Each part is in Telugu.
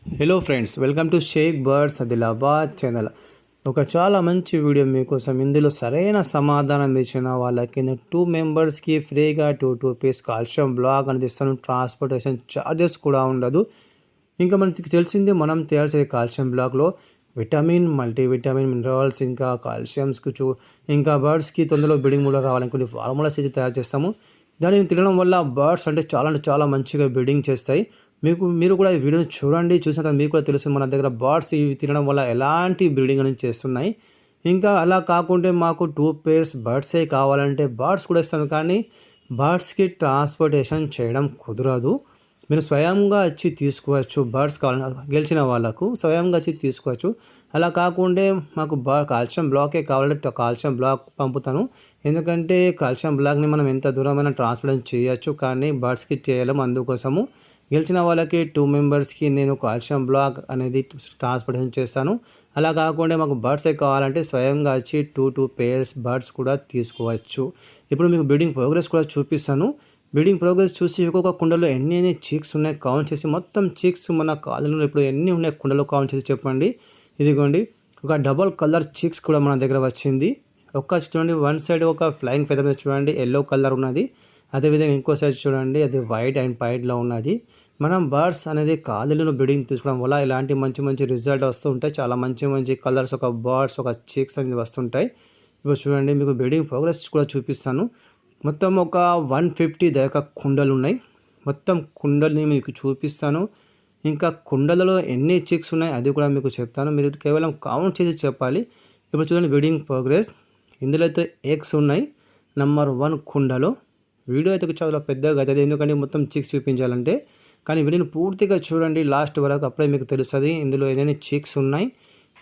Hello friends, welcome to Shaik birds Adilabad channel. ఒక చాలా మంచి వీడియో మీకోసం. ఇందులో సరైన సమాధానం ఇచ్చిన వాళ్ళకి 2 మెంబర్స్కి ఫ్రీగా 2 పీస్ కాల్షియం బ్లాక్ అనేది ఇస్తాను. ట్రాన్స్పోర్టేషన్ ఛార్జెస్ కూడా ఉండదు. ఇంకా మనకి తెలిసిందే, మనం తయారు చేసే కాల్షియం బ్లాక్లో విటమిన్, మల్టీవిటమిన్, మినరల్స్, ఇంకా కాల్షియంస్కి ఇంకా బర్డ్స్కి తొందరలో బ్రీడింగ్ కూడా రావాలని కొన్ని ఫార్ములాస్ ఇచ్చి తయారు చేస్తాము. దానిని తినడం వల్ల బర్డ్స్ అంటే చాలా మంచిగా బ్రీడింగ్ చేస్తాయి. మీరు కూడా ఈ వీడియోని చూడండి. చూసిన తర్వాత మీకు కూడా తెలుస్తుంది మన దగ్గర బర్డ్స్ ఇవి తినడం వల్ల ఎలాంటి బ్రీడింగ్ అనేది చేస్తున్నాయి. ఇంకా అలా కాకుంటే మాకు 2 పేర్స్ బర్డ్సే కావాలంటే బర్డ్స్ కూడా ఇస్తాను, కానీ బర్డ్స్కి ట్రాన్స్పోర్టేషన్ చేయడం కుదరదు. మీరు స్వయంగా వచ్చి తీసుకోవచ్చు. బర్డ్స్ కావాలి గెలిచిన వాళ్ళకు స్వయంగా వచ్చి తీసుకోవచ్చు. అలా కాకుంటే మాకు కాల్షియం బ్లాకే కావాలంటే కాల్షియం బ్లాక్ పంపుతాను. ఎందుకంటే కాల్షియం బ్లాక్ని మనం ఎంత దూరమైనా ట్రాన్స్పోర్టేషన్ చేయొచ్చు, కానీ బర్డ్స్కి చేయలేము. అందుకోసము గెలిచిన వాళ్ళకి 2 మెంబర్స్కి నేను కాల్షియం బ్లాక్ అనేది ట్రాన్స్పోర్టేషన్ చేస్తాను. అలా కాకుండా మాకు బర్డ్సే కావాలంటే స్వయంగా వచ్చి 2 పేర్స్ బర్డ్స్ కూడా తీసుకోవచ్చు. ఇప్పుడు మీకు బ్రీడింగ్ ప్రోగ్రెస్ కూడా చూపిస్తాను. బ్రీడింగ్ ప్రోగ్రెస్ చూసి ఒక్కొక్క కుండలో ఎన్ని చీక్స్ ఉన్నాయి కౌంట్ చేసి, మొత్తం చీక్స్ మన కాలంలో ఇప్పుడు ఎన్ని ఉన్నాయి కుండలో కౌంట్ చేసి చెప్పండి. ఇదిగోండి, ఒక డబల్ కలర్ చీక్స్ కూడా మన దగ్గర వచ్చింది. చూడండి, వన్ సైడ్ ఒక ఫ్లయింగ్ ఫెదర్ మీద చూడండి ఎల్లో కలర్ ఉన్నది. అదేవిధంగా ఇంకో సైడ్ చూడండి, అది వైట్ అండ్ వైట్లో ఉన్నది. మనం బర్డ్స్ అనేది కాలులను బ్రీడింగ్ తీసుకోవడం వల్ల ఇలాంటి మంచి రిజల్ట్ వస్తూ ఉంటాయి. చాలా మంచి కలర్స్, ఒక బర్డ్స్, ఒక చీక్స్ అనేది వస్తుంటాయి. ఇప్పుడు చూడండి, మీకు బ్రీడింగ్ ప్రోగ్రెస్ కూడా చూపిస్తాను. మొత్తం ఒక 150 దాకా కుండలు ఉన్నాయి. మొత్తం కుండల్ని మీకు చూపిస్తాను. ఇంకా కుండలలో ఎన్ని చీక్స్ ఉన్నాయి అది కూడా మీకు చెప్తాను. మీరు కేవలం కౌంట్ చేసి చెప్పాలి. ఇప్పుడు చూడండి బ్రీడింగ్ ప్రోగ్రెస్. ఇందులో అయితే ఎగ్స్ ఉన్నాయి నెంబర్ 1 కుండలో. వీడియో అయితే చాలా పెద్దగా అవుతుంది, ఎందుకంటే మొత్తం చీక్స్ చూపించాలంటే. కానీ వీడియోని పూర్తిగా చూడండి లాస్ట్ వరకు, అప్పుడే మీకు తెలుస్తుంది ఇందులో ఏదైనా చీక్స్ ఉన్నాయి.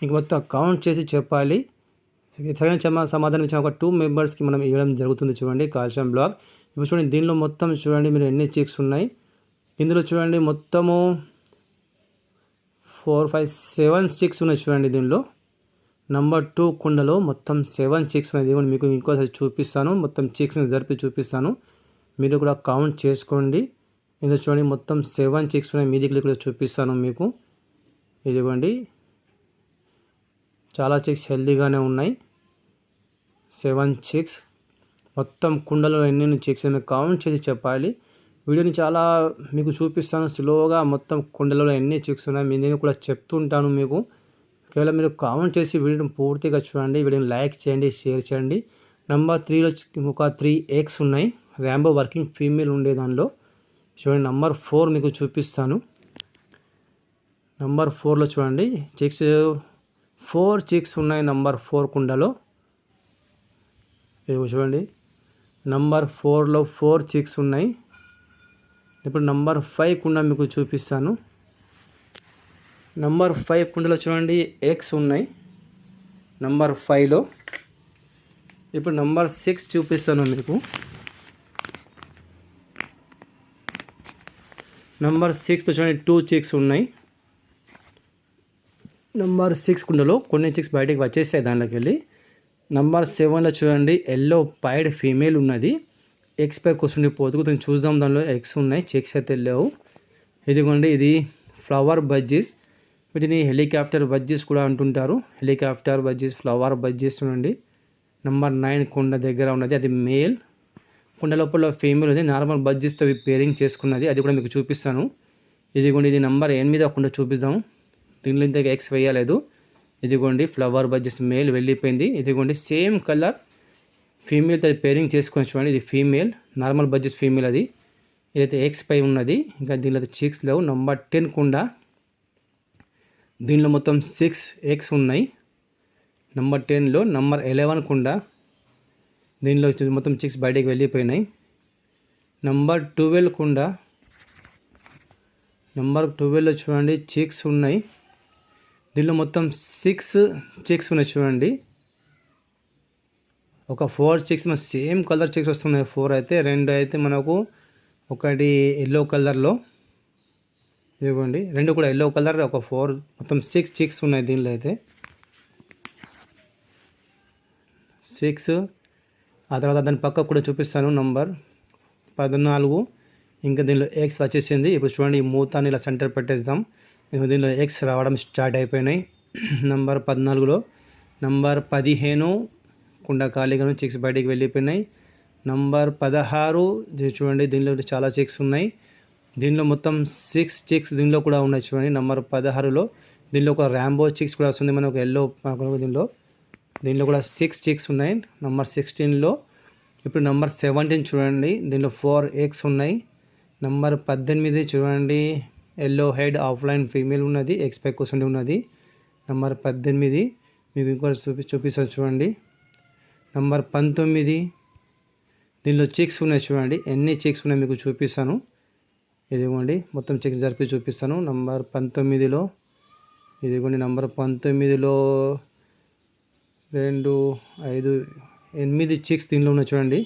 ఇంక మొత్తం కౌంట్ చేసి చెప్పాలి. సరైన సమాధానం ఇచ్చిన ఒక 2 మెంబర్స్కి మనం ఇవ్వడం జరుగుతుంది. చూడండి కాల్షియం బ్లాక్. ఇప్పుడు చూడండి, దీనిలో మొత్తం చూడండి మీరు ఎన్ని చీక్స్ ఉన్నాయి. ఇందులో చూడండి మొత్తము 4, 5, 7 చీక్స్ ఉన్నాయి. చూడండి దీనిలో నెంబర్ 2 కుండలో మొత్తం 7 చీక్స్ ఉన్నాయి. మీకు ఇంకోసారి చూపిస్తాను, మొత్తం చీక్స్ని జరిపి చూపిస్తాను. మీరు కూడా కౌంట్ చేసుకోండి. ఇందులో చూడండి మొత్తం 7 చీక్స్ ఉన్నాయి. మీది కూడా చూపిస్తాను మీకు. ఇదిగోండి, చాలా చీక్స్ హెల్దీగానే ఉన్నాయి. 7 చీక్స్. మొత్తం కుండలో ఎన్ని చీక్స్ ఉన్నాయి కౌంట్ చేసి చెప్పాలి. వీడియోని చాలా మీకు చూపిస్తాను స్లోగా. మొత్తం కుండలలో ఎన్ని చీక్స్ ఉన్నాయి నేను కూడా చెప్తుంటాను మీకు. కేవలం మీరు కామెంట్ చేసి వీడియోని పూర్తిగా చూడండి. వీడియోని లైక్ చేయండి, షేర్ చేయండి. నెంబర్ 3లో ఒక 3 ఎగ్స్ ఉన్నాయి. ర్యాంబో వర్కింగ్ ఫీమేల్ ఉండే దానిలో. చూడండి నెంబర్ 4 మీకు చూపిస్తాను. నెంబర్ 4లో చూడండి చీక్స్ 4 చీక్స్ ఉన్నాయి నెంబర్ 4 కుండలో. ఇవి చూడండి, నెంబర్ 4లో 4 చీక్స్ ఉన్నాయి. ఇప్పుడు నెంబర్ 5 కుండ మీకు చూపిస్తాను. నెంబర్ 5 కుండలో చూడండి ఎగ్స్ ఉన్నాయి నెంబర్ 5లో. ఇప్పుడు నెంబర్ 6 చూపిస్తాను మీకు. నెంబర్ 6లో చూడండి 2 చీక్స్ ఉన్నాయి. నెంబర్ 6 కుండలో కొన్ని చీక్స్ బయటకు వచ్చేస్తాయి దాంట్లోకి వెళ్ళి. నెంబర్ 7లో చూడండి ఎల్లో పైడ్ ఫీమేల్ ఉన్నది. ఎగ్స్ పై కూర్చుండి పోతుకుని చూద్దాం. దానిలో ఎగ్స్ ఉన్నాయి, చీక్స్ అయితే లేవు. ఇదిగోండి, ఇది ఫ్లవర్ బజ్జీస్. వీటిని హెలికాప్టర్ బజ్జీస్ కూడా అంటుంటారు. హెలికాప్టర్ బజ్జీస్, ఫ్లవర్ బజ్జీస్ చూడండి. నెంబర్ 9 కుండ దగ్గర ఉన్నది, అది మేల్. కుండ లోపల ఫీమేల్ ఉంది. నార్మల్ బజ్జీస్తో పేరింగ్ చేసుకున్నది, అది కూడా మీకు చూపిస్తాను. ఇదిగోండి, ఇది నెంబర్ 8 కుండ చూపిస్తాము. దీనిలో ఇంత ఎగ్స్ వేయలేదు. ఇదిగోండి ఫ్లవర్ బజ్జీస్ మేల్ వెళ్ళిపోయింది. ఇదిగోండి సేమ్ కలర్ ఫీమేల్తో పేరింగ్ చేసుకొని చూడండి. ఇది ఫీమేల్, నార్మల్ బజ్జీస్ ఫీమేల్ అది. ఇదైతే ఎగ్స్ పై ఉన్నది. ఇంకా దీనిలో అయితే చీక్స్ లేవు. నెంబర్ 10 కుండ, దీనిలో మొత్తం 6 ఎగ్స్ ఉన్నాయి. నెంబర్ 10లో. నెంబర్ 11 కుండ, దీనిలో మొత్తం చీక్స్ బయటకు వెళ్ళిపోయినాయి. నెంబర్ 12 కుండ, నెంబర్ 12లో చూడండి చీక్స్ ఉన్నాయి. దీనిలో మొత్తం 6 చీక్స్ ఉన్నాయి. చూడండి ఒక 4 చీక్స్ సేమ్ కలర్ చీక్స్ వస్తున్నాయి. 4 అయితే, 2 అయితే మనకు ఒకటి ఎల్లో కలర్లో. ఇదిగోండి 2 కూడా ఎల్లో కలర్. ఒక 4 మొత్తం 6 చీక్స్ ఉన్నాయి దీనిలో అయితే. 6. ఆ తర్వాత దాని పక్క కూడా చూపిస్తాను నంబర్ 14. ఇంకా దీనిలో ఎగ్స్ వచ్చేసింది. ఇప్పుడు చూడండి, ఈ మూతాన్ని ఇలా సెంటర్ పెట్టేద్దాం. దీనిలో ఎగ్స్ రావడం స్టార్ట్ అయిపోయినాయి. నంబర్ 14లో నంబర్ 15 కుండ ఖాళీగాను చిక్స్ బయటికి వెళ్ళిపోయినాయి. నంబర్ 16 చూడండి, దీనిలో చాలా చిక్స్ ఉన్నాయి. దీనిలో మొత్తం 6 చిక్స్ దీనిలో కూడా ఉన్నాయి చూడండి. నంబర్ 16లో దీనిలో ఒక ర్యాంబో చిక్స్ కూడా వస్తుంది, మనకు ఎల్లో దీనిలో కూడా 6 చిక్స్ ఉన్నాయి. నంబర్ 16లో ఇప్పుడు నంబర్ 17 చూడండి, దీనిలో 4 ఎగ్స్ ఉన్నాయి. నంబర్ 18 చూడండి, ఎల్లో హెడ్ ఆఫ్లైన్ ఫీమేల్ ఉన్నది, ఎక్స్పెక్ట్ క్వశ్చన్ ఉన్నది. నంబర్ 18 మీకు ఇంకోటి చూపిస్తాను చూడండి. నంబర్ 19 దీనిలో చిక్స్ ఉన్నాయి చూడండి, ఎన్ని చిక్స్ ఉన్నాయి మీకు చూపిస్తాను. ఇదిగోండి మొత్తం చిక్స్ జరిపి చూపిస్తాను. నంబర్ 19లో ఇదిగోండి, నంబర్ 19లో 2, 5, 8 చిక్స్ దీనిలో ఉన్నాయి చూడండి.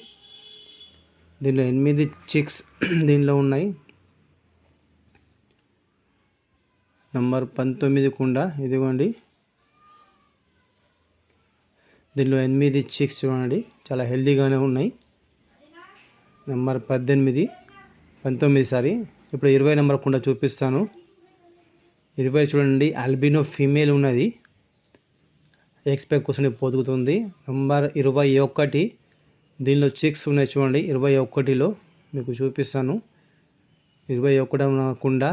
దీనిలో 8 చిక్స్ దీనిలో ఉన్నాయి. నంబర్ 19 కుండ ఇదిగోండి, దీనిలో 8 చిక్స్ చూడండి, చాలా హెల్తీగానే ఉన్నాయి. Number 19 sorry. ఇప్పుడు 20 నెంబర్ కుండ చూపిస్తాను. 20 చూడండి, ఆల్బినో ఫీమేల్ ఉన్నది, ఎక్స్పెక్ట్ క్వశ్చన్ పొదుగుతుంది. నంబర్ 21 దీనిలో చిక్స్ ఉన్నాయి చూడండి. 21లో మీకు చూపిస్తాను. 21 కుండ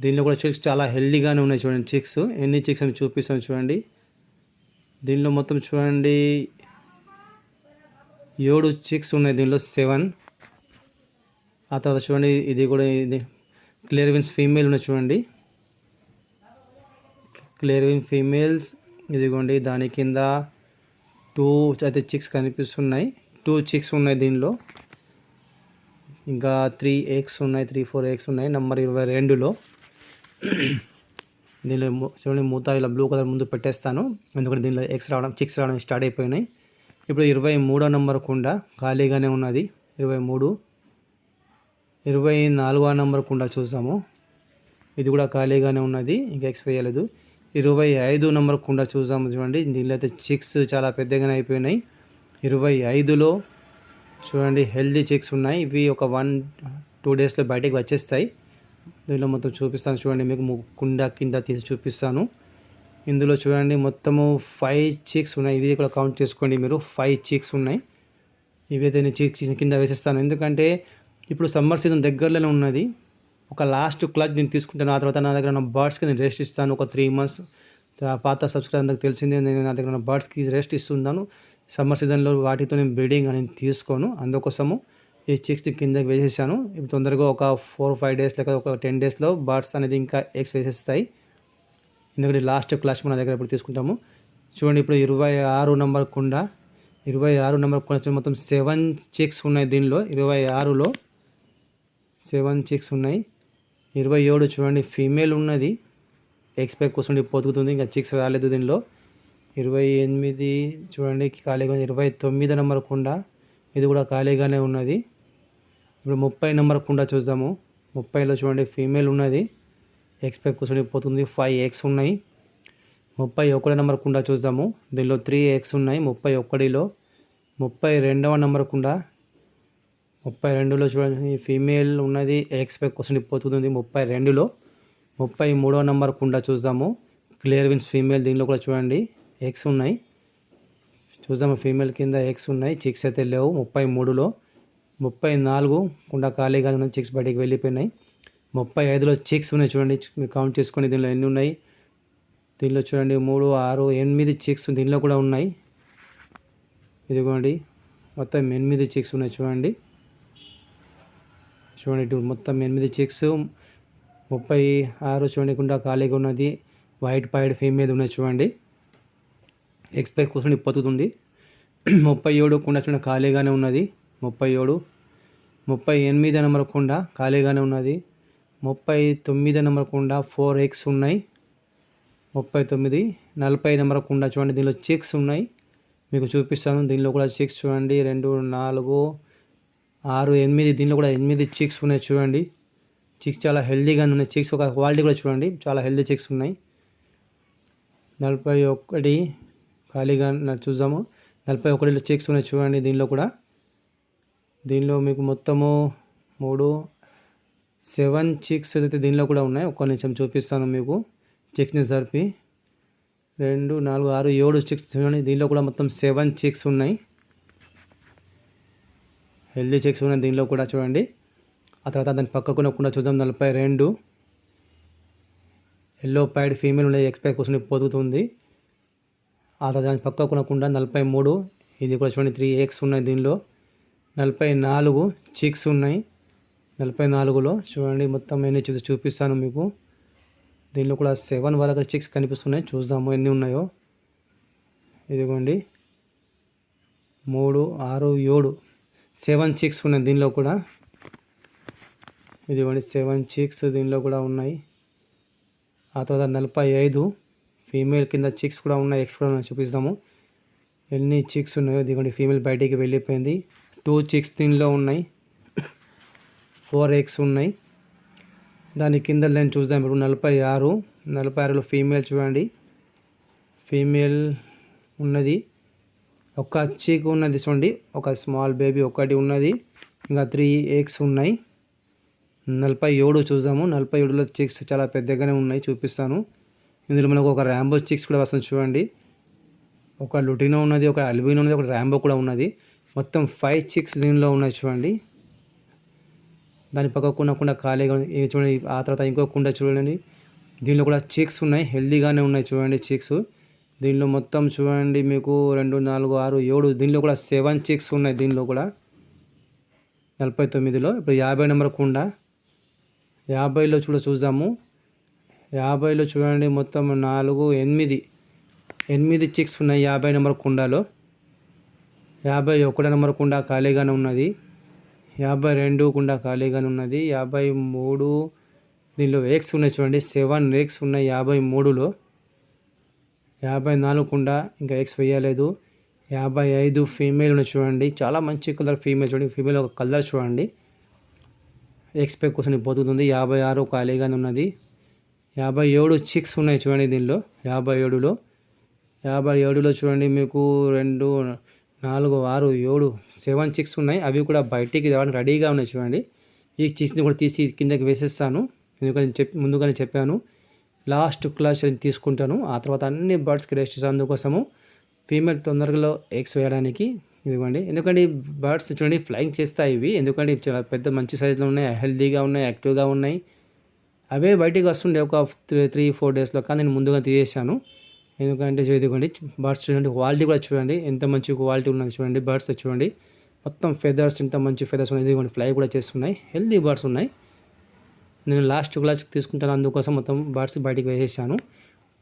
దీనిలో కూడా చిక్స్ చాలా హెల్తీగానే ఉన్నాయి చూడండి. చిక్స్ ఎన్ని చిక్స్ అని చూపిస్తాను చూడండి. దీనిలో మొత్తం చూడండి 7 చిక్స్ ఉన్నాయి, దీనిలో 7. ఆ తర్వాత చూడండి, ఇది కూడా ఇది క్లియర్ విన్స్ ఫీమేల్ ఉన్నాయి చూడండి. క్లియర్ విన్ ఫీమేల్స్ ఇదిగోండి, దాని కింద 2 అయితే చిక్స్ కనిపిస్తున్నాయి. 2 చిక్స్ ఉన్నాయి దీనిలో. ఇంకా 3 ఎగ్స్ ఉన్నాయి, 3-4 ఎగ్స్ ఉన్నాయి. నంబర్ 22లో దీనిలో చూడండి, మూత ఇలా బ్లూ కలర్ ముందు పెట్టేస్తాను, ఎందుకంటే దీనిలో చిక్స్ రావడం స్టార్ట్ అయిపోయినాయి. ఇప్పుడు 23వ నెంబర్ కుండ ఖాళీగానే ఉన్నది. 23. 24వ నెంబర్ కుండ చూసాము, ఇది కూడా ఖాళీగానే ఉన్నది, ఇంకా ఎక్స్ వేయలేదు. 25 నెంబర్ కుండ చూసాము చూడండి, దీనిలో అయితే చిక్స్ చాలా పెద్దగానే అయిపోయినాయి. 25లో చూడండి, హెల్దీ చిక్స్ ఉన్నాయి. ఇవి ఒక 1-2 డేస్లో బయటకు వచ్చేస్తాయి. దీనిలో మొత్తం చూపిస్తాను చూడండి, మీకు కుండ కింద తీసి చూపిస్తాను. ఇందులో చూడండి మొత్తము 5 చిక్స్ ఉన్నాయి. ఇవి కూడా కౌంట్ చేసుకోండి మీరు, 5 చిక్స్ ఉన్నాయి. ఇవైతే నేను చిక్స్ కింద వేసేస్తాను, ఎందుకంటే ఇప్పుడు సమ్మర్ సీజన్ దగ్గరలోనే ఉన్నది. ఒక లాస్ట్ క్లచ్ నేను తీసుకుంటాను. ఆ తర్వాత నా దగ్గర ఉన్న బర్డ్స్కి నేను రెస్ట్ ఇస్తాను ఒక 3 months. పాత సబ్స్క్రైబర్కి తెలిసిందే, నేను నా దగ్గర ఉన్న బర్డ్స్కి రెస్ట్ ఇస్తున్నాను. సమ్మర్ సీజన్లో వాటితో నేను బ్రీడింగ్ అనేది తీసుకోను, అందుకోసము ఈ చిక్స్ కిందకి వేసేసాను. ఇప్పుడు తొందరగా ఒక 4-5 డేస్ లేక ఒక 10 డేస్లో బర్డ్స్ అనేది ఇంకా ఎగ్స్ వేసేస్తాయి, ఎందుకంటే లాస్ట్ క్లాష్ మన దగ్గర ఇప్పుడు తీసుకుంటాము. చూడండి, ఇప్పుడు 26 నెంబర్ కుండ. 26 నెంబర్ కుండ మొత్తం 7 చిక్స్ ఉన్నాయి దీనిలో. 26లో 7 చిక్స్ ఉన్నాయి. 27 చూడండి, ఫీమేల్ ఉన్నది, ఎక్స్పెక్ట్ క్వశ్చన్ పొదుగుతుంది, ఇంకా చిక్స్ రాలేదు దీనిలో. 28 చూడండి ఖాళీగా. 29 నెంబర్ కుండ, ఇది కూడా ఖాళీగానే ఉన్నది. ఇప్పుడు 30 నెంబర్ కుండ చూద్దాము. 30లో చూడండి, ఫీమేల్ ఉన్నది, ఎక్స్పెక్ట్ క్వశ్చన్ పోతుంది, 5 ఎగ్స్ ఉన్నాయి. 31 నెంబర్ కుండ చూద్దాము, దీనిలో 3 ఎగ్స్ ఉన్నాయి 31లో. 32వ నెంబర్ కుండ, 32లో చూడండి, ఫీమేల్ ఉన్నది, ఎక్స్పెక్ట్ క్వశ్చన్ పోతుంది 32లో. 33వ నెంబర్ కుండ చూద్దాము, క్లియర్ విన్స్ ఫీమేల్, దీనిలో కూడా చూడండి ఎగ్స్ ఉన్నాయి. చూద్దాము, ఫీమేల్ కింద ఎగ్స్ ఉన్నాయి, చిక్స్ అయితే లేవు. 33లో. 34 కుండ ఖాళీగా ఉన్నాయి, చిక్స్ బయటికి వెళ్ళిపోయినాయి. 35లో చిక్స్ ఉన్నాయి చూడండి, మీరు కౌంట్ చేసుకొని దీనిలో ఎన్ని ఉన్నాయి. దీనిలో చూడండి 3, 6, 8 చిక్స్ దీనిలో కూడా ఉన్నాయి. ఇదిగోండి మొత్తం 8 చిక్స్ ఉన్నాయి చూడండి. చూడండి మొత్తం 8 చిక్స్. 36 చూడండి కుండ ఖాళీగా ఉన్నది, వైట్ పైడ్ ఫీమేల్ ఉన్నాయి చూడండి, ఎక్స్పెక్ట్ కూర్చొని పొత్తుతుంది. 37 కుండ చూడండి ఖాళీగానే ఉన్నది. 37. 38 నెంబర్ కుండ ఖాళీగానే ఉన్నది. 39 నెంబర్ కుండ 4 ఎగ్స్ ఉన్నాయి. 39. 40 నెంబర్ కుండ చూడండి, దీనిలో చిక్స్ ఉన్నాయి, మీకు చూపిస్తాను. దీనిలో కూడా చిక్స్ చూడండి, 2, 4, 6, 8 దీనిలో కూడా 8 చిక్స్ ఉన్నాయి చూడండి. చిక్స్ చాలా హెల్దీగా ఉన్నాయి. చిక్స్ ఒక క్వాలిటీ కూడా చూడండి, చాలా హెల్దీ చిక్స్ ఉన్నాయి. 41 ఖాళీగా చూద్దాము. 41లో చిక్స్ ఉన్నాయి చూడండి. దీనిలో కూడా, దీనిలో మీకు మొత్తము 3, 7 చిక్స్ అయితే దీనిలో కూడా ఉన్నాయి. ఒక్క నిమిషం చూపిస్తాను మీకు. చిక్స్‌ని జరిపి 2, 4, 6, 7 చిక్స్ చూడండి. దీనిలో కూడా మొత్తం 7 చిక్స్ ఉన్నాయి. హెల్దీ చిక్స్ ఉన్నాయి దీనిలో కూడా చూడండి. ఆ తర్వాత దాని పక్కకున్న చూద్దాం. 42 ఎల్లో ప్యాడ్ ఫీమేల్ ఉన్నాయి. ఎక్స్పైర్ కూర్చొని పొదుగుతుంది. ఆ తర్వాత దాని పక్కకునకుండా 43 ఇది కూడా చూడండి. 3 ఎగ్స్ ఉన్నాయి దీనిలో. 44 చిక్స్ ఉన్నాయి. 44లో చూడండి మొత్తం ఎన్ని చిక్స్ చూపిస్తాను మీకు. దీనిలో కూడా 7 వరకు చిక్స్ కనిపిస్తున్నాయి. చూద్దాము ఎన్ని ఉన్నాయో. ఇదిగోండి 3, 6, 7 7 చిక్స్ ఉన్నాయి దీనిలో కూడా. ఇదిగోండి 7 చిక్స్ దీనిలో కూడా ఉన్నాయి. ఆ తర్వాత 45 ఫీమేల్ కింద చిక్స్ కూడా ఉన్నాయి. ఎగ్స్ కూడా ఉన్నాయి. చూపిస్తాము ఎన్ని చిక్స్ ఉన్నాయో. ఇదిగోండి ఫీమేల్ బయటికి వెళ్ళిపోయింది. 2 చిక్స్ దీనిలో ఉన్నాయి. 4 ఎగ్స్ ఉన్నాయి. దాని కింద లైన్ చూద్దాం ఇప్పుడు. 46లో ఫీమేల్ చూడండి. ఫీమేల్ ఉన్నది. ఒక చీక్ ఉన్నది చూడండి. ఒక స్మాల్ బేబీ ఒకటి ఉన్నది. ఇంకా 3 ఎగ్స్ ఉన్నాయి. 47 చూద్దాము. 47లో చిక్స్ చాలా పెద్దగానే ఉన్నాయి. చూపిస్తాను. ఇందులో మనకు ఒక ర్యాంబో చిక్స్ కూడా వస్తుంది చూడండి. ఒక లుటినో ఉన్నది, ఒక అల్బినో ఉన్నది, ఒక ర్యాంబో కూడా ఉన్నది. మొత్తం 5 చిక్స్ దీనిలో ఉన్నాయి చూడండి. దాని పక్క కుండ ఖాళీగా చూడండి. ఆ తర్వాత ఇంకో కుండ చూడండి. దీనిలో కూడా చిక్స్ ఉన్నాయి. హెల్దీగానే ఉన్నాయి చూడండి చిక్స్. దీనిలో మొత్తం చూడండి మీకు 2, 4, 6, 7 దీనిలో కూడా 7 చిక్స్ ఉన్నాయి దీనిలో కూడా. 49లో ఇప్పుడు 50 నెంబర్ కుండ. 50లో చూద్దాము. 50లో చూడండి మొత్తం 4, 8 చిక్స్ ఉన్నాయి 50 నెంబర్ కుండలో. 51 నెంబర్ కుండ ఖాళీగానే ఉన్నది. 52 కుండ ఖాళీగానే ఉన్నది. 53 దీనిలో ఎగ్స్ ఉన్నాయి చూడండి. 7 ఎగ్స్ ఉన్నాయి 53లో. 54 కుండ ఇంకా ఎగ్స్ వేయలేదు. 55 ఫీమేల్ ఉన్నాయి చూడండి. చాలా మంచి కలర్ ఫీమేల్ చూడండి. ఫీమేల్ ఒక కలర్ చూడండి. ఎగ్స్ పై కూర్చొని పోతుంది. 56 ఖాళీగానే ఉన్నది. 57 చిక్స్ ఉన్నాయి చూడండి దీనిలో. 57లో చూడండి మీకు 2, 4, 6, 7 చిక్స్ ఉన్నాయి. అవి కూడా బయటికి రావడానికి రెడీగా ఉన్నాయి చూడండి. ఈ చిక్స్ని కూడా తీసి కిందకి వేసేస్తాను. ఎందుకంటే ముందుగానే చెప్పాను లాస్ట్ క్లాస్ తీసుకుంటాను. ఆ తర్వాత అన్ని బర్డ్స్కి రెస్ట్ చేస్తాను. అందుకోసము ఫీమేల్ తొందరగా ఎగ్స్ వేయడానికి ఇవ్వండి. ఎందుకంటే ఈ బర్డ్స్ చూడండి ఫ్లయింగ్ చేస్తాయి ఇవి. ఎందుకంటే చాలా పెద్ద మంచి సైజులో ఉన్నాయి, హెల్తీగా ఉన్నాయి, యాక్టివ్గా ఉన్నాయి. అవే బయటికి వస్తుండే ఒక 3-4 డేస్లో. కానీ నేను ముందుగా తీసేసాను. ఎందుకంటే ఇదిగోండి బర్డ్స్ చూడండి. క్వాలిటీ కూడా చూడండి ఎంత మంచి క్వాలిటీ ఉన్నది చూడండి. బర్డ్స్ చూడండి మొత్తం ఫెదర్స్ ఇంత మంచి ఫెదర్స్ ఉన్నాయి. ఇదిగోండి ఫ్లై కూడా చేస్తున్నాయి. హెల్తీ బర్డ్స్ ఉన్నాయి. నేను లాస్ట్ క్లాస్ తీసుకుంటాను. అందుకోసం మొత్తం బర్డ్స్ బయటికి వేసేసాను.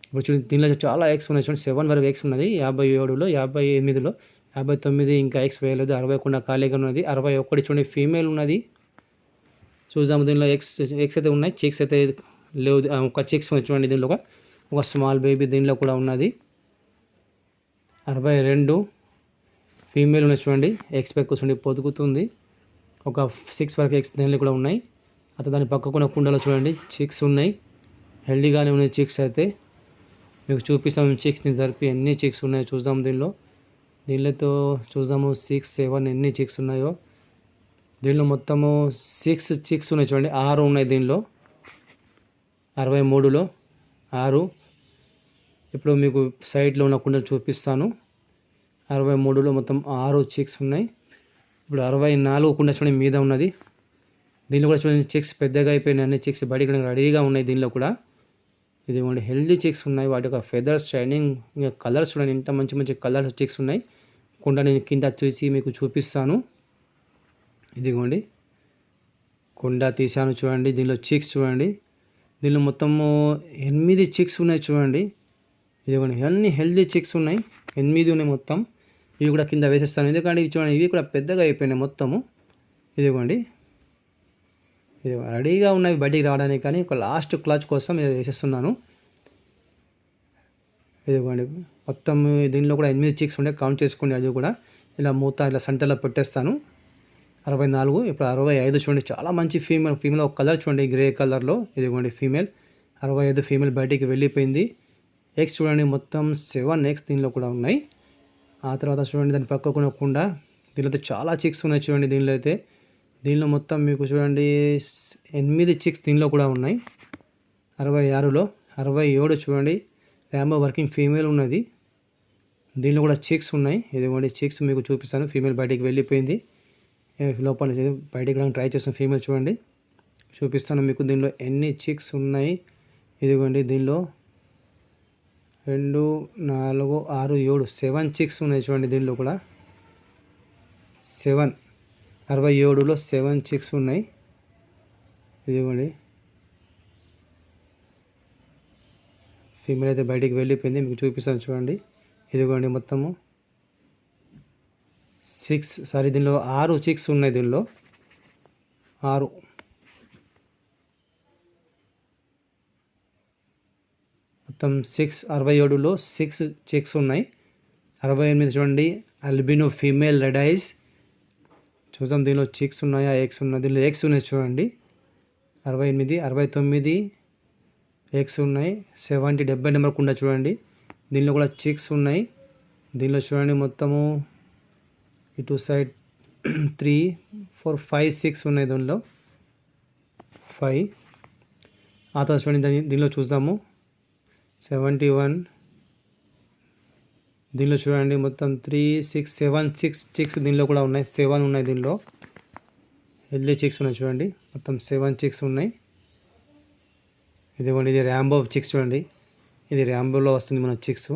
ఇప్పుడు చూడండి దీనిలో చాలా ఎగ్స్ ఉన్నాయి చూడండి. 7 వరకు ఎగ్స్ ఉన్నది. 57లో, 58లో, 59 ఇంకా ఎగ్స్ వేయలేదు. 60 కుండా ఖాళీగా ఉన్నది. 61 చూడండి ఫీమేల్ ఉన్నది. చూద్దాము దీనిలో ఎగ్స్ అయితే ఉన్నాయి. చిక్స్ అయితే లేవు. ఒక చిక్స్ చూడండి దీనిలో ఒక స్మాల్ బేబీ దీనిలో కూడా ఉన్నది. 62 ఫీమేల్ ఉన్నాయి చూడండి. ఎగ్స్ పై కూర్చొని పొదుగుతుంది. ఒక 6 వరకు ఎగ్స్ దీనిలో కూడా ఉన్నాయి. అయితే దాని పక్కకున్న కుండలో చూడండి చిక్స్ ఉన్నాయి. హెల్దీగానే ఉన్నాయి చిక్స్ అయితే. మీకు చూపిస్తాము చిక్స్ని జరిపి ఎన్ని చిక్స్ ఉన్నాయో చూద్దాం. దీనిలో చూద్దాము 6, 7 ఎన్ని చిక్స్ ఉన్నాయో. దీనిలో మొత్తము 6 చిక్స్ ఉన్నాయి చూడండి. 6 ఉన్నాయి దీనిలో. 63లో 6. ఇప్పుడు మీకు సైడ్లో ఉన్న కుండలు చూపిస్తాను. 63లో మొత్తం 6 చిక్స్ ఉన్నాయి. ఇప్పుడు 64 కుండ చూడండి మీద ఉన్నది. దీనిలో కూడా చూడండి చిక్స్ పెద్దగా అయిపోయినాయి. అన్ని చిక్స్ బయటికి రెడీగా ఉన్నాయి దీనిలో కూడా. ఇదిగోండి హెల్దీ చిక్స్ ఉన్నాయి. వాటి యొక్క ఫెదర్స్ షైనింగ్ ఇంకా కలర్స్ చూడండి ఇంత మంచి కలర్స్ చిక్స్ ఉన్నాయి. కుండ నేను కింద చూసి మీకు చూపిస్తాను. ఇదిగోండి కుండ తీసాను చూడండి. దీనిలో చిక్స్ చూడండి. దీనిలో మొత్తము 8 చిక్స్ ఉన్నాయి చూడండి. ఇదిగోండి అన్ని హెల్దీ చిక్స్ ఉన్నాయి. 8 ఉన్నాయి మొత్తం. ఇవి కూడా కింద వేసేస్తాను. ఎందుకంటే ఇవి చూడండి ఇవి కూడా పెద్దగా అయిపోయినాయి మొత్తము. ఇదిగోండి ఇది రెడీగా ఉన్నవి బయటికి రావడానికి. కానీ ఒక లాస్ట్ క్లాచ్ కోసం ఇది వేసేస్తున్నాను. ఇదిగోండి మొత్తం దీనిలో కూడా 8 చిక్స్ ఉండే కౌంట్ చేసుకోండి. అది కూడా ఇలా మూత ఇలా సెంటర్లో పెట్టేస్తాను. 64 ఇప్పుడు 65 చూడండి. చాలా మంచి ఫీమేల్ ఒక కలర్ చూడండి గ్రే కలర్లో. ఇదిగోండి ఫీమేల్ 65 ఫీమేల్ బయటికి వెళ్ళిపోయింది. ఎగ్స్ చూడండి మొత్తం 7 ఎగ్స్ దీనిలో కూడా ఉన్నాయి. ఆ తర్వాత చూడండి దాని పక్కకున్న కుండ. దీనిలో అయితే చాలా చిక్స్ ఉన్నాయి చూడండి. దీనిలో అయితే దీనిలో మొత్తం మీకు చూడండి 8 చిక్స్ దీనిలో కూడా ఉన్నాయి. 66లో 67 చూడండి ర్యాంబో వర్కింగ్ ఫీమేల్ ఉన్నది. దీనిలో కూడా చిక్స్ ఉన్నాయి. ఇదిగోండి చిక్స్ మీకు చూపిస్తాను. ఫీమేల్ బయటికి వెళ్ళిపోయింది. లోపల బయటికి వెళ్ళడానికి ట్రై చేస్తున్న ఫీమేల్ చూడండి చూపిస్తాను మీకు. దీనిలో ఎన్ని చిక్స్ ఉన్నాయి ఇదిగోండి. దీనిలో 2, 4, 6, 7 7 చిక్స్ ఉన్నాయి చూడండి. దీనిలో కూడా 7 67లో 7 చిక్స్ ఉన్నాయి. ఇదిగోండి ఫీమేల్ అయితే బయటికి వెళ్ళిపోయింది. మీకు చూపిస్తాను చూడండి. ఇదిగోండి మొత్తము 6 దీనిలో 6 చిక్స్ ఉన్నాయి. దీనిలో 6 మొత్తం 67లో 6 చిక్స్ ఉన్నాయి. 68 చూడండి అల్బినో ఫీమేల్ రెడ్ ఐస్. చూద్దాం దీనిలో చిక్స్ ఉన్నాయా ఎగ్స్ ఉన్నాయి. దీనిలో ఎగ్స్ ఉన్నాయి చూడండి. 68 69 ఎగ్స్ ఉన్నాయి. 70 70 నెంబర్ కుండా చూడండి. దీనిలో కూడా చిక్స్ ఉన్నాయి. దీనిలో చూడండి మొత్తము ఇటు సైడ్ 3 4 5 6 ఉన్నాయి. దీనిలో 5. ఆ తర్వాత చూడండి దీనిలో చూద్దాము 71. దీనిలో చూడండి మొత్తం 3 6 7 6 చిక్స్ దీనిలో కూడా ఉన్నాయి. 7 ఉన్నాయి. దీనిలో హెల్దీ చిక్స్ ఉన్నాయి చూడండి. మొత్తం 7 చిక్స్ ఉన్నాయి. ఇదిగోండి ఇది ర్యాంబో చిక్స్ చూడండి. ఇది ర్యాంబోలో వస్తుంది మన చిక్స్.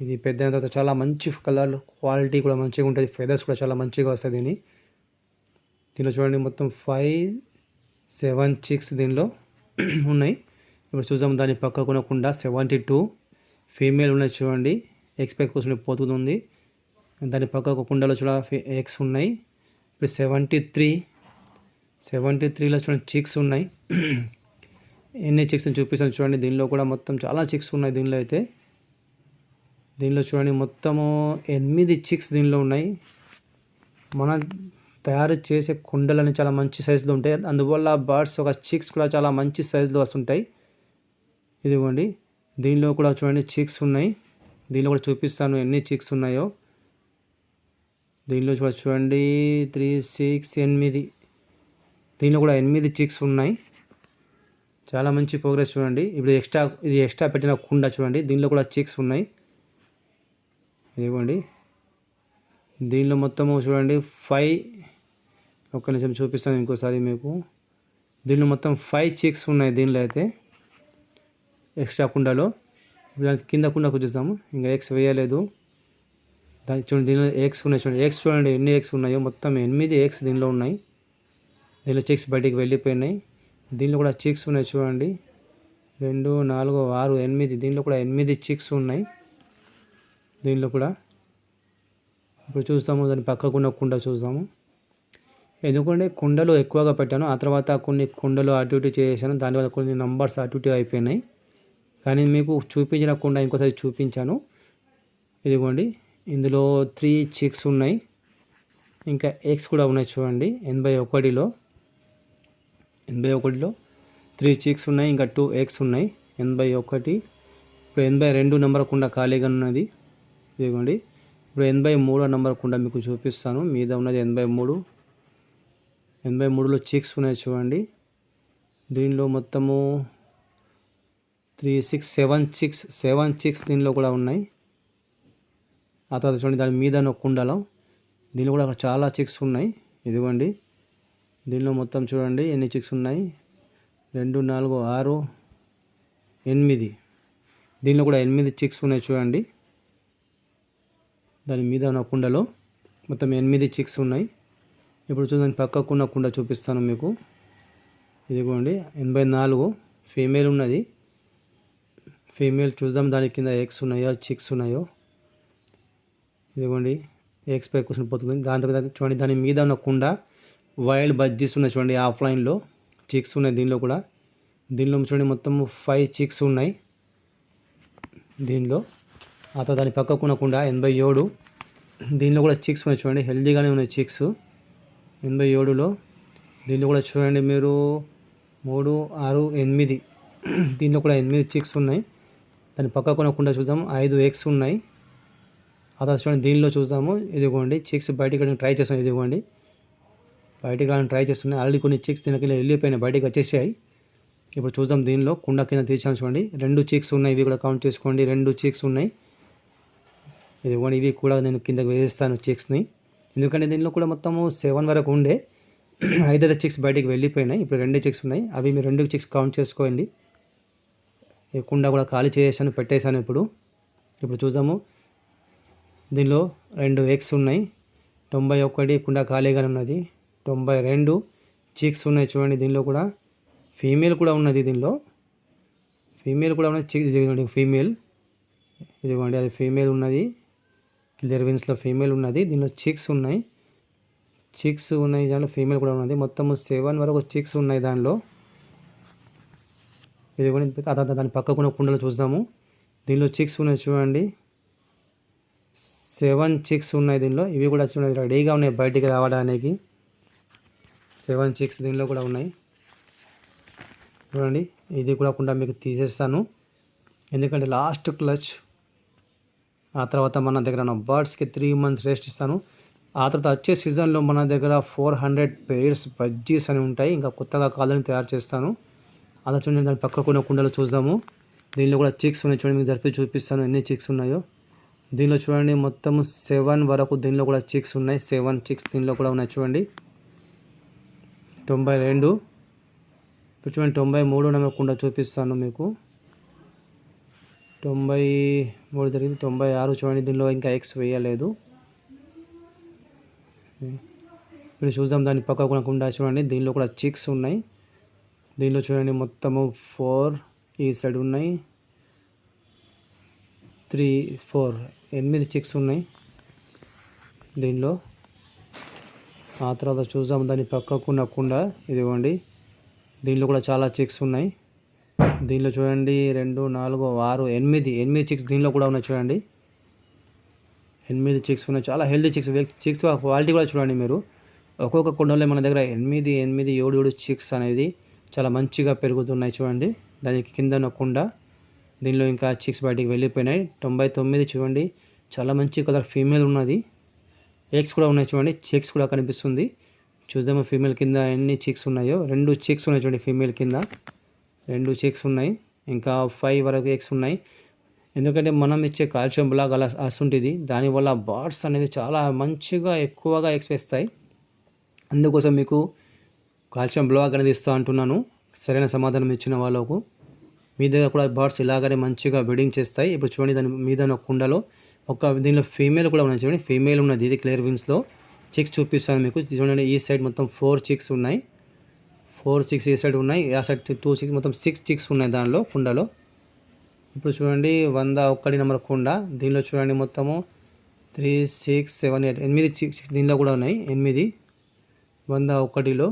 ఇది పెద్ద తర్వాత చాలా మంచి కలర్ క్వాలిటీ కూడా మంచిగా ఉంటుంది. ఫెదర్స్ కూడా చాలా మంచిగా వస్తాయి దీనిలో చూడండి మొత్తం 5 7 చిక్స్ దీనిలో ఉన్నాయి. ఇప్పుడు చూద్దాం దాని పక్క కొనకుండా 72 ఫీమేల్ ఉన్నాయి చూడండి. ఎక్స్పెక్ట్ కూర్చొని పోతుంది. దాని పక్క కుండలో చూడ ఎగ్స్ ఉన్నాయి. ఇప్పుడు 73లో చూడండి చిక్స్ ఉన్నాయి. ఎన్ని చిక్స్ చూపిస్తాను చూడండి. దీనిలో కూడా మొత్తం చాలా చిక్స్ ఉన్నాయి. దీనిలో చూడండి మొత్తము 8 చిక్స్ దీనిలో ఉన్నాయి. మన తయారు చేసే కుండలని చాలా మంచి సైజులో ఉంటాయి. అందువల్ల బర్డ్స్ ఒక చిక్స్ కూడా చాలా మంచి సైజులో వస్తుంటాయి. ఇదిగోండి దీనిలో కూడా చూడండి చిక్స్ ఉన్నాయి. దీనిలో కూడా చూపిస్తాను ఎన్ని చిక్స్ ఉన్నాయో. దీనిలో చూడండి 3 6 8 దీనిలో కూడా 8 చిక్స్ ఉన్నాయి. చాలా మంచి ప్రోగ్రెస్ చూడండి. ఇప్పుడు ఇది ఎక్స్ట్రా పెట్టిన కుండ చూడండి. దీనిలో కూడా చిక్స్ ఉన్నాయి. ఇదిగోండి దీనిలో మొత్తము చూడండి 5. ఒక్క నిమిషం చూపిస్తాను ఇంకోసారి మీకు. దీనిలో మొత్తం 5 చిక్స్ ఉన్నాయి. దీనిలో అయితే ఎక్స్ట్రా కుండలో. దాని కింద కుండకు చూస్తాము. ఇంకా ఎగ్స్ వేయలేదు. దాని చూడండి దీనిలో ఎగ్స్ ఉన్నాయి చూడండి. ఎగ్స్ చూడండి ఎన్ని ఎగ్స్ ఉన్నాయో. మొత్తం 8 ఎగ్స్ దీనిలో ఉన్నాయి. దీనిలో చిక్స్ బయటికి వెళ్ళిపోయినాయి. దీనిలో కూడా చిక్స్ ఉన్నాయి చూడండి. 2 4 6 8 దీనిలో కూడా 8 చిక్స్ ఉన్నాయి. దీనిలో కూడా ఇప్పుడు చూస్తాము. దాని పక్కకున్న కుండ చూద్దాము. ఎందుకంటే కుండలు ఎక్కువగా పెట్టాను. ఆ తర్వాత కొన్ని కుండలు అటు ఇటు చేసాను. దానివల్ల కొన్ని నంబర్స్ అటు ఇటు అయిపోయినాయి. కానీ మీకు చూపించిన కుండ ఇంకోసారి చూపించాను. ఇదిగోండి ఇందులో 3 చిక్స్ ఉన్నాయి. ఇంకా ఎగ్స్ కూడా ఉన్నాయి చూడండి. 81లో 3 చిక్స్ ఉన్నాయి. ఇంకా 2 ఎగ్స్ ఉన్నాయి. 81. ఇప్పుడు 82 నెంబర్ కుండ ఖాళీగా ఉన్నది. ఇదిగోండి ఇప్పుడు 83వ నెంబర్ కుండ మీకు చూపిస్తాను. మీద ఉన్నది 83లో చిక్స్ ఉన్నాయి చూడండి. దీనిలో మొత్తము 3 6 7 చిక్స్ దీనిలో కూడా ఉన్నాయి. ఆ తర్వాత చూడండి దాని మీద కుండలో దీనిలో కూడా చాలా చిక్స్ ఉన్నాయి. ఇదిగోండి దీనిలో మొత్తం చూడండి ఎన్ని చిక్స్ ఉన్నాయి. 2 4 6 8 దీనిలో కూడా 8 చిక్స్ ఉన్నాయి చూడండి. దాని మీద ఉన్న కుండలో మొత్తం 8 చిక్స్ ఉన్నాయి. ఇప్పుడు చూడండి పక్కకున్న కుండ చూపిస్తాను మీకు. ఇదిగోండి 84 ఫీమేల్ ఉన్నది. ఫీమేల్ చూద్దాం దాని కింద ఎగ్స్ ఉన్నాయో చిక్స్ ఉన్నాయో. ఇదిగోండి ఎగ్స్ పై కూర్చొని పోతుంది. దాని తర్వాత చూడండి దాని మీద ఉన్న కుండ వైల్డ్ బజ్జీస్ ఉన్నాయి చూడండి. ఆఫ్లైన్లో చిక్స్ ఉన్నాయి. దీనిలో చూడండి మొత్తం 5 చిక్స్ ఉన్నాయి దీనిలో. ఆ తర్వాత దాని పక్కకున్న కుండ 87. దీనిలో కూడా చిక్స్ ఉన్నాయి చూడండి. హెల్దీగానే ఉన్నాయి చిక్స్ 87లో. దీనిలో కూడా చూడండి మీరు 3 6 8 దీనిలో కూడా 8 చిక్స్ ఉన్నాయి. దాని పక్కకున్న కుండ చూద్దాం 5 ఎగ్స్ ఉన్నాయి. ఆ తర్వాత చూడండి దీనిలో చూద్దాము. ఇదిగోండి చిక్స్ బయటికి ట్రై చేస్తాం. ఇదిగోండి బయటికి రావడానికి ట్రై చేస్తున్నాయి. ఆల్రెడీ కొన్ని చిక్స్ దీనికి వెళ్ళిపోయినాయి, బయటికి వచ్చేసాయి. ఇప్పుడు చూద్దాం, దీనిలో కుండ కింద తీర్చాను చూడండి. 2 చిక్స్ ఉన్నాయి, ఇవి కూడా కౌంట్ చేసుకోండి. 2 చిక్స్ ఉన్నాయి. ఇవి కూడా నేను కిందకి వేస్తాను చిక్స్ని, ఎందుకంటే దీనిలో కూడా మొత్తము 7 వరకు ఉండే 5 చిక్స్ బయటికి వెళ్ళిపోయినాయి. ఇప్పుడు 2 చిక్స్ ఉన్నాయి, అవి మీరు 2 చిక్స్ కౌంట్ చేసుకోండి. ఈ కుండ కూడా ఖాళీ చేసాను, పెట్టేశాను. ఇప్పుడు చూద్దాము, దీనిలో 2 ఎగ్స్ ఉన్నాయి. 91 కుండ ఖాళీగానే ఉన్నది. 92 చిక్స్ ఉన్నాయి చూడండి. దీనిలో కూడా ఫీమేల్ కూడా ఉన్నది. ఫీమేల్ కూడా ఉన్నది. ఇదిగోండి ఫీమేల్, ఇదిగోండి అది ఫీమేల్ ఉన్నది. క్లియర్ విన్స్లో ఫీమేల్ ఉన్నది. దీనిలో చిక్స్ ఉన్నాయి. దాంట్లో ఫీమేల్ కూడా ఉన్నది. మొత్తము 7 వరకు చిక్స్ ఉన్నాయి దానిలో. ఇదిగోండి దాని పక్కకున్న కుండలో చూద్దాము. దీనిలో చిక్స్ ఉన్నాయి చూడండి. 7 చిక్స్ ఉన్నాయి దీనిలో. ఇవి కూడా చూడండి రెడీగా ఉన్నాయి బయటికి రావడానికి. 7 చిక్స్ దీనిలో కూడా ఉన్నాయి చూడండి. ఇది కూడా కుండ మీకు తీసేస్తాను, ఎందుకంటే లాస్ట్ క్లచ్. ఆ తర్వాత మన దగ్గర ఉన్న బర్డ్స్కి 3 months రెస్ట్ ఇస్తాను. ఆ తర్వాత వచ్చే సీజన్లో మన దగ్గర 400 pairs బజ్జీస్ అని ఉంటాయి. ఇంకా కొత్తగా కాలని తయారు చేస్తాను. అలా చూడండి, దాని పక్కకున్న కుండలో చూద్దాము. దీనిలో కూడా చిక్స్ ఉన్నాయి చూడండి, మీకు జరిపి చూపిస్తాను ఎన్ని చిక్స్ ఉన్నాయో. దీనిలో చూడండి మొత్తం 7 వరకు దీనిలో కూడా చిక్స్ ఉన్నాయి. 7 చిక్స్ దీనిలో కూడా ఉన్నాయి చూడండి. 92 ఇప్పుడు చూడండి. 93 నెంబర్ కుండ చూపిస్తాను మీకు. 93 జరిగింది. 96 చూడండి, దీనిలో ఇంకా ఎగ్స్ వేయలేదు. ఇప్పుడు చూద్దాం, దాని పక్కకున్న కుండ చూడండి. దీనిలో కూడా చిక్స్ ఉన్నాయి. దీనిలో చూడండి మొత్తము 4 ఈ సైడ్ ఉన్నాయి, 3 4 8 చిక్స్ ఉన్నాయి దీనిలో. ఆ తర్వాత చూద్దాం దాని పక్కకున్న కుండ, ఇదిగోండి. దీనిలో కూడా చాలా చిక్స్ ఉన్నాయి. దీనిలో చూడండి 2 4 6 8 చిక్స్ దీనిలో కూడా ఉన్నాయి చూడండి. 8 చిక్స్ ఉన్నాయి, చాలా హెల్తీ చిక్స్ క్వాలిటీ కూడా చూడండి మీరు. ఒక్కొక్క కుండలో మన దగ్గర 8 7 చిక్స్ అనేది చాలా మంచిగా పెరుగుతున్నాయి చూడండి. దానికి కింద కుండ, దీనిలో ఇంకా చిక్స్ బయటికి వెళ్ళిపోయినాయి. 99 చూడండి, చాలా మంచి కలర్ ఫీమేల్ ఉన్నది. ఎగ్స్ కూడా ఉన్నాయి చూడండి, చిక్స్ కూడా కనిపిస్తుంది. చూద్దాము ఫీమేల్ కింద ఎన్ని చిక్స్ ఉన్నాయో. 2 చిక్స్ ఉన్నాయి చూడండి ఫీమేల్ కింద, 2 చిక్స్ ఉన్నాయి. ఇంకా 5 వరకు ఎగ్స్ ఉన్నాయి. ఎందుకంటే మనం ఇచ్చే కాల్షియం బ్లాక్ అలా వస్తుంటుంది, దానివల్ల బర్డ్స్ అనేది చాలా మంచిగా ఎక్కువగా ఎగ్స్ వేస్తాయి. అందుకోసం మీకు కాల్షియం బ్లాక్ అనేది ఇస్తూ అంటున్నాను, సరైన సమాధానం ఇచ్చిన వాళ్ళకు. మీ దగ్గర కూడా బర్డ్స్ ఇలాగనే మంచిగా బ్రీడింగ్ చేస్తాయి. ఇప్పుడు చూడండి, దాని మీద ఉన్న కుండలో దీనిలో ఫీమేల్ కూడా ఉన్నాయి చూడండి. ఫీమేల్ ఉన్నది, ఇది క్లియర్ విన్స్లో. చిక్స్ చూపిస్తాను మీకు చూడండి. ఈ సైడ్ మొత్తం 4 చిక్స్ ఉన్నాయి. 4 చిక్స్ ఈ సైడ్ ఉన్నాయి, ఆ సైడ్ 2 చిక్స్, మొత్తం 6 చిక్స్ ఉన్నాయి దానిలో కుండలో. ఇప్పుడు చూడండి 101 నెంబర్ కుండ. దీనిలో చూడండి మొత్తము 3 6 7 8 చిక్స్ దీనిలో కూడా ఉన్నాయి. 8 101లో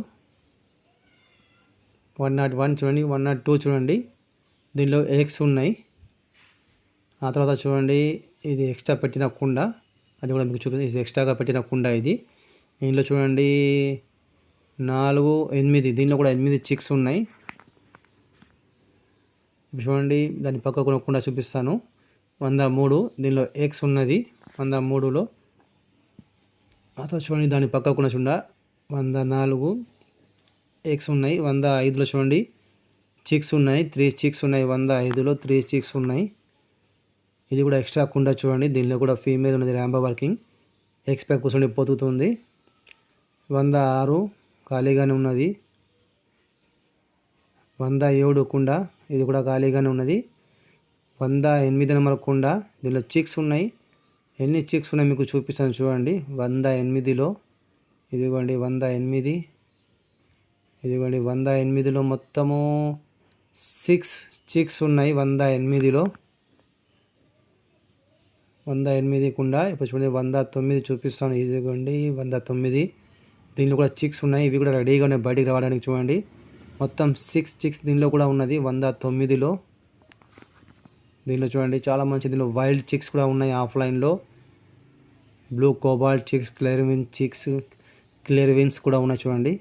101 చూడండి. 102 చూడండి, దీనిలో ఎగ్స్ ఉన్నాయి. ఆ తర్వాత చూడండి, ఇది ఎక్స్ట్రా పెట్టిన కుండ, అది కూడా మీకు చూపిస్తుంది. ఇది ఎక్స్ట్రాగా పెట్టిన కుండ ఇది. దీనిలో చూడండి 4 8 దీనిలో కూడా 8 చిక్స్ ఉన్నాయి. ఇప్పుడు చూడండి, దాని పక్కకు కుండ చూపిస్తాను. 103 దీనిలో ఎగ్స్ ఉన్నది. 103లో ఆ తర్వాత చూడండి, దాని పక్కకున్న కుండ 104 ఎగ్స్ ఉన్నాయి. 105లో చూడండి చిక్స్ ఉన్నాయి, 3 చిక్స్ ఉన్నాయి. 105లో 3 చిక్స్ ఉన్నాయి. ఇది కూడా ఎక్స్ట్రా కుండ చూడండి. దీనిలో కూడా ఫీమేల్ ఉన్నది, ర్యాంబో వర్కింగ్. ఎగ్స్ పై కూర్చొని పోతుంది. 106 ఖాళీగానే ఉన్నది. 107 కుండ, ఇది కూడా ఖాళీగానే ఉన్నది. 108 నెంబర్ కుండ, దీనిలో చిక్స్ ఉన్నాయి. ఎన్ని చిక్స్ ఉన్నాయి మీకు చూపిస్తాను చూడండి. 108లో ఇదిగోండి 108, ఇదిగోండి 108లో మొత్తము 6 చిక్స్ ఉన్నాయి. 108లో 108 కుండ. ఇప్పుడు చూడండి 109 చూపిస్తాను, ఇదిగోండి 109. దీనిలో కూడా చిక్స్ ఉన్నాయి, ఇవి కూడా రెడీగా ఉన్నాయి బయటికి రావడానికి చూడండి. మొత్తం 6 చిక్స్ దీనిలో కూడా ఉన్నది 109లో. దీనిలో చూడండి చాలా మంచి, దీనిలో వైల్డ్ చిక్స్ కూడా ఉన్నాయి ఆఫ్లైన్లో. బ్లూ కోబాల్ట్ చిక్స్, క్లియర్ విన్స్ కూడా ఉన్నాయి చూడండి.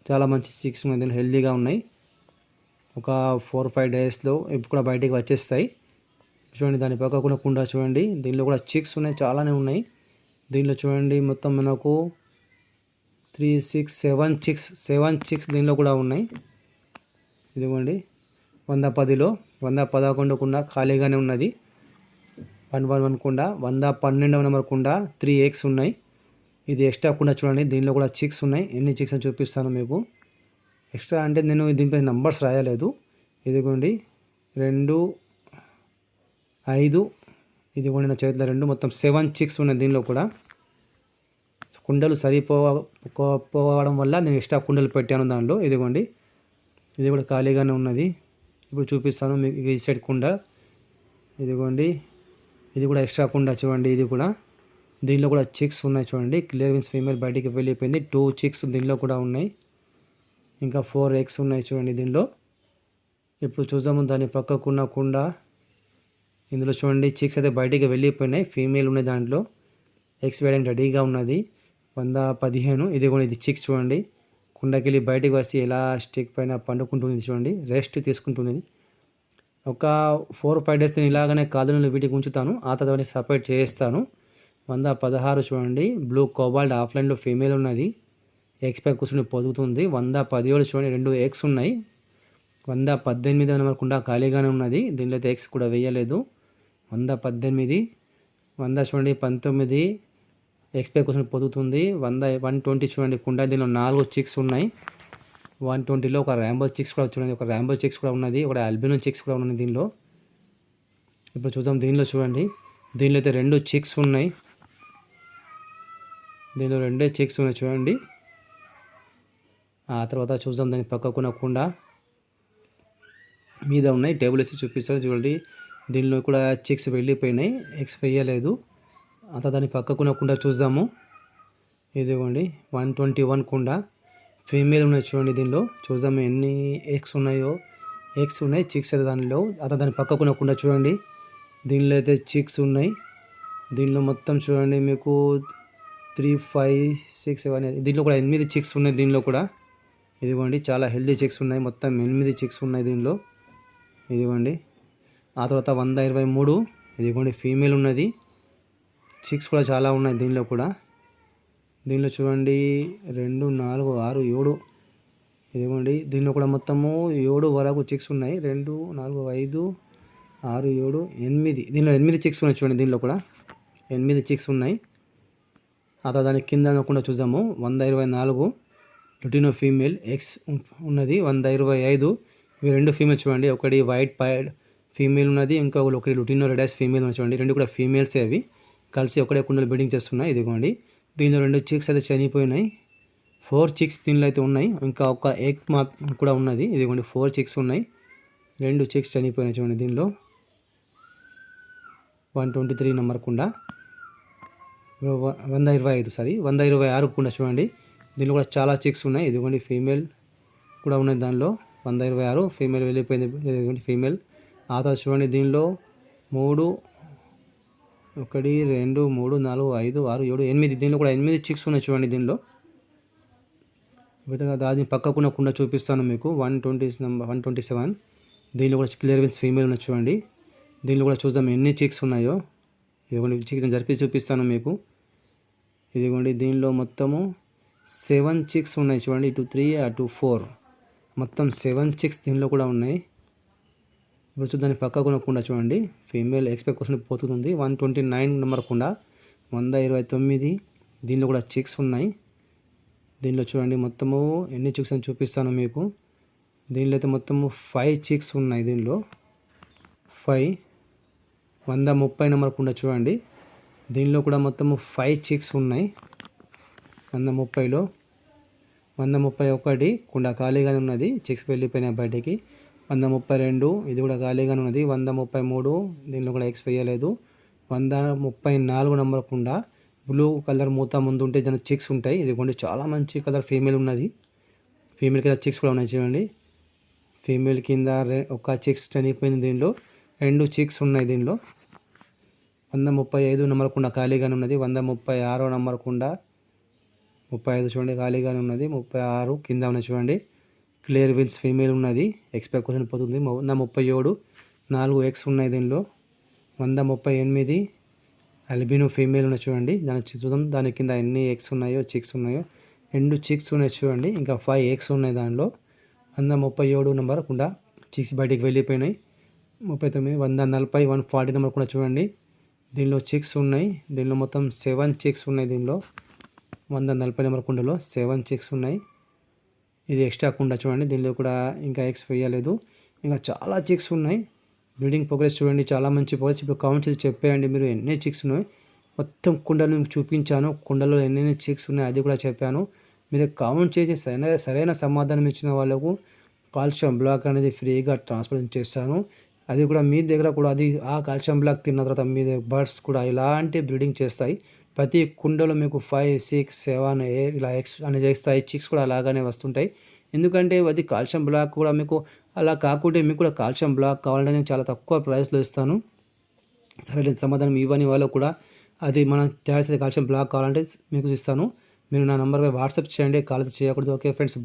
చాలా మంచి చిక్స్ ఉన్నాయి, దీనిలో హెల్తీగా ఉన్నాయి. ఒక 4-5 డేస్లో ఇవి కూడా బయటికి వచ్చేస్తాయి చూడండి. దాని పక్కకున్న కుండ చూడండి, దీనిలో కూడా చిక్స్ ఉన్నాయి, చాలానే ఉన్నాయి. దీనిలో చూడండి మొత్తం మనకు 3, 6, 7 చిక్స్ దీనిలో కూడా ఉన్నాయి. ఇదిగోండి 110లో 111 కుండ ఖాళీగానే ఉన్నది. 111 కుండ 112వ నెంబర్ కుండ 3 ఎగ్స్ ఉన్నాయి. ఇది ఎక్స్ట్రా కుండ చూడండి, దీనిలో కూడా చిక్స్ ఉన్నాయి. ఎన్ని చిక్స్ అని చూపిస్తాను మీకు. ఎక్స్ట్రా అంటే నేను దీనిపై నంబర్స్ రాయలేదు. ఇదిగోండి 2, 5, ఇదిగోండి నా చేతిలో 2, మొత్తం 7 చిక్స్ ఉన్నాయి. దీనిలో కూడా కుండలు సరిపోవడం వల్ల నేను ఎక్స్ట్రా కుండలు పెట్టాను దానిలో. ఇదిగోండి ఇది కూడా ఖాళీగానే ఉన్నది. ఇప్పుడు చూపిస్తాను మీకు ఈ సైడ్ కుండ. ఇదిగోండి ఇది కూడా ఎక్స్ట్రా కుండ చూడండి. ఇది కూడా దీనిలో కూడా చిక్స్ ఉన్నాయి చూడండి. క్లియరెన్స్ ఫీమేల్ బయటికి వెళ్ళిపోయింది. 2 చిక్స్ దీనిలో కూడా ఉన్నాయి. ఇంకా 4 ఎగ్స్ ఉన్నాయి చూడండి దీనిలో. ఇప్పుడు చూద్దాము దాని పక్కకున్న కుండ. ఇందులో చూడండి చిక్స్ అయితే బయటికి వెళ్ళిపోయినాయి. ఫీమేల్ ఉన్నాయి దాంట్లో. ఎగ్స్ వేయడానికి రెడీగా ఉన్నది. 115. ఇది కూడా ఇది చిక్స్ చూడండి. కుండకెళ్ళి బయటికి వస్తే ఎలా స్టిక్ పైన పండుకుంటుంది చూడండి. రెస్ట్ తీసుకుంటుంది. ఒక 4-5 డేస్ నేను ఇలాగనే కాదులను వీటికి ఉంచుతాను. ఆ తర్వాత సపరేట్ చేస్తాను. 116 చూడండి. బ్లూ కోబాల్ట్ ఆఫ్లైన్లో ఫీమేల్ ఉన్నది. ఎగ్స్ పై కూర్చుని పొదుగుతుంది. 117 చూడండి. 2 ఎగ్స్ ఉన్నాయి. 118 నెంబర్ కుండ ఖాళీగానే ఉన్నది. దీనిలో అయితే ఎగ్స్ కూడా వేయలేదు. 118, 100 చూడండి. 19 ఎగ్స్ పై కూర్చొని పొదుగుతుంది. 120 చూడండి కుండ. దీనిలో 4 చిక్స్ ఉన్నాయి. 120లో ఒక ర్యాంబో చిక్స్ కూడా చూడండి. ఒక ర్యాంబో చిక్స్ కూడా ఉన్నది. ఒక ఆల్బినో చిక్స్ కూడా ఉన్నది దీనిలో. ఇప్పుడు చూద్దాం దీనిలో చూడండి. దీనిలో అయితే 2 చిక్స్ ఉన్నాయి. దీనిలో 2 చిక్స్ ఉన్నాయి చూడండి. ఆ తర్వాత చూద్దాం దాని పక్కకున్న కుండ మీద ఉన్నాయి. టేబుల్ వేసి చూపిస్తారు చూడండి. దీనిలో కూడా చిక్స్ వెళ్ళిపోయినాయి. ఎగ్స్ వేయలేదు. అంతా దాని పక్కకున్న కుండ చూద్దాము. ఇదిగోండి 121 కుండ ఫీమేల్ ఉన్నాయి చూడండి. దీనిలో చూద్దాము ఎన్ని ఎగ్స్ ఉన్నాయో. ఎగ్స్ ఉన్నాయి, చిక్స్ అయితే దానిలో. అత దాని పక్కకున్న కుండ చూడండి. దీనిలో అయితే చిక్స్ ఉన్నాయి. దీనిలో మొత్తం చూడండి మీకు 3, 5, 6, 7, దీనిలో కూడా 8 చిక్స్ ఉన్నాయి. దీనిలో కూడా ఇదిగోండి చాలా హెల్దీ చిక్స్ ఉన్నాయి. మొత్తం 8 చిక్స్ ఉన్నాయి దీనిలో. ఇదిగోండి ఆ తర్వాత 123 ఇదిగోండి ఫీమేల్ ఉన్నది. చిక్స్ కూడా చాలా ఉన్నాయి దీనిలో కూడా. దీనిలో చూడండి 2, 4, 6, 7 ఇదిగోండి. దీనిలో కూడా మొత్తము 7 వరకు చిక్స్ ఉన్నాయి. 2, 4, 5, 6, 7, 8. దీనిలో 8 చిక్స్ ఉన్నాయి చూడండి. దీనిలో కూడా 8 చిక్స్ ఉన్నాయి. ఆ తర్వాత దాని కింద కూడా చూద్దాము. 124 లుటినో ఫీమేల్ ఎగ్స్ ఉన్నది. 125 ఇవి 2 ఫీమేల్ చూడండి. ఒకటి వైట్ పైడ్ ఫీమేల్ ఉన్నది. ఒకటి లుటినో రెడాస్ ఫీమేల్ ఉన్నది చూడండి. 2 కూడా ఫీమేల్సే అవి కలిసి ఒకటే కుండలు బ్రీడింగ్ చేస్తున్నాయి. ఇదిగోండి దీనిలో 2 చిక్స్ అయితే చనిపోయినాయి. 4 చిక్స్ దీనిలో అయితే ఉన్నాయి. ఇంకా ఒక ఎగ్ కూడా ఉన్నది. ఇదిగోండి 4 చిక్స్ ఉన్నాయి. 2 చిక్స్ చనిపోయినాయి చూడండి. దీనిలో 123 నెంబర్ కుండ. 126 కుండ చూడండి. దీనిలో కూడా చాలా చిక్స్ ఉన్నాయి. ఇదిగోండి ఫీమేల్ కూడా ఉన్నది దానిలో. 126 ఫీమేల్ వెళ్ళిపోయింది. ఇదిగోండి ఫీమేల్. ఆ తర్వాత చూడండి దీనిలో 3, 1, 2, 3, 4, 5, 6, 7, 8 దీనిలో కూడా 8 చిక్స్ ఉన్నాయి చూడండి. దీనిలో దాని పక్కకున్న కుండ చూపిస్తాను మీకు. 127 దీనిలో కూడా క్లియరెన్స్ ఫీమేల్ ఉన్నది చూడండి. దీనిలో కూడా చూద్దాం ఎన్ని చిక్స్ ఉన్నాయో. ఇదిగోండి చిక్స్ జరిపి చూపిస్తాను మీకు. ఇదిగోండి దీనిలో మొత్తము 7 చిక్స్ ఉన్నాయి చూడండి. ఇటు 3 అటు 4 మొత్తం 7 చిక్స్ దీనిలో కూడా ఉన్నాయి. ఇప్పుడు చూద్దాం పక్కకున్న కుండ చూడండి. ఫీమేల్ ఎక్స్పెక్ట్ కోసం పోతుంది. 129 నెంబర్ కుండ. 129 దీనిలో కూడా చిక్స్ ఉన్నాయి. దీనిలో చూడండి మొత్తము ఎన్ని చిక్స్ అని చూపిస్తాను మీకు. దీనిలో అయితే మొత్తము 5 చిక్స్ ఉన్నాయి. దీనిలో 5. 130 నెంబర్ కుండ చూడండి. దీనిలో కూడా మొత్తము 5 చిక్స్ ఉన్నాయి. 130లో 131 కుండ ఖాళీగానే ఉన్నది. చిక్స్ వెళ్ళిపోయినాయి బయటికి. 132 ఇది కూడా ఖాళీగానే ఉన్నది. 133 దీనిలో కూడా ఎగ్స్ వేయలేదు. 134 నెంబర్ కుండ. బ్లూ కలర్ మూత ముందు ఉంటే దాని చిక్స్ ఉంటాయి. ఇదిగోండి చాలా మంచి కలర్ ఫీమేల్ ఉన్నది. ఫీమేల్ కింద చిక్స్ కూడా ఉన్నాయి చూడండి. ఫీమేల్ కింద ఒక చిక్స్ చనిపోయింది. దీనిలో 2 చిక్స్ ఉన్నాయి దీనిలో. 135 నెంబర్ కుండ ఖాళీగానే ఉన్నది. 136 నెంబర్ కుండ. 35 చూడండి ఖాళీగానే ఉన్నది. 36 కింద ఉన్నది చూడండి. క్లియర్ విన్స్ ఫీమేల్ ఉన్నది. ఎక్స్పెక్ట్ కోసం పోతుంది. 137 4 ఎగ్స్ ఉన్నాయి దీనిలో. 138 అల్బినో ఫీమేల్ ఉన్నది చూడండి. దాని చూద్దాం దాని కింద ఎన్ని ఎగ్స్ ఉన్నాయో చిక్స్ ఉన్నాయో. 2 చిక్స్ ఉన్నాయి చూడండి. ఇంకా 5 ఎగ్స్ ఉన్నాయి దానిలో. 137 నెంబర్ కుండా చిక్స్ బయటికి వెళ్ళిపోయినాయి. 39, 140, 140 నెంబర్ కూడా చూడండి. దీనిలో చిక్స్ ఉన్నాయి. దీనిలో మొత్తం 7 చిక్స్ ఉన్నాయి. దీనిలో 140 నెంబర్ కుండలో 7 చిక్స్ ఉన్నాయి. ఇది ఎక్స్ట్రా కుండ చూడండి. దీనిలో కూడా ఇంకా ఎగ్స్ వేయలేదు. ఇంకా చాలా చిక్స్ ఉన్నాయి. బ్రీడింగ్ ప్రోగ్రెస్ చూడండి, చాలా మంచి ప్రోగ్రెస్. ఇప్పుడు కౌంట్ చేసి చెప్పేయండి మీరు ఎన్ని చిక్స్ ఉన్నాయి. మొత్తం కుండలు మీకు చూపించాను. కుండలో ఎన్ని చిక్స్ ఉన్నాయి అది కూడా చెప్పాను. మీరు కౌంట్ చేసి సరైన సమాధానం ఇచ్చిన వాళ్ళకు కాల్షియం బ్లాక్ అనేది ఫ్రీగా ట్రాన్స్ఫర్ చేస్తాను. అది కూడా మీ దగ్గర కూడా ఆ కాల్షియం బ్లాక్ తిన్న తర్వాత మీ బర్డ్స్ కూడా ఇలాంటి బ్రీడింగ్ చేస్తాయి. ప్రతి కుండలో మీకు 5, 6, 7, 8 ఇలా ఎగ్స్ అనేది చేస్తాయి. చిక్స్ కూడా అలాగానే వస్తుంటాయి. ఎందుకంటే అది కాల్షియం బ్లాక్ కూడా మీకు అలా కాకుంటే మీకు కూడా కాల్షియం బ్లాక్ కావాలంటే నేను చాలా తక్కువ ప్రైస్లో ఇస్తాను. సరైన సమాధానం ఇవ్వని వాళ్ళకు కూడా అది మనం తయారు చేసే కాల్షియం బ్లాక్ కావాలంటే మీకు ఇస్తాను. మీరు నా నంబర్పై వాట్సాప్ చేయండి. కాల్ చేయకూడదు. Okay friends.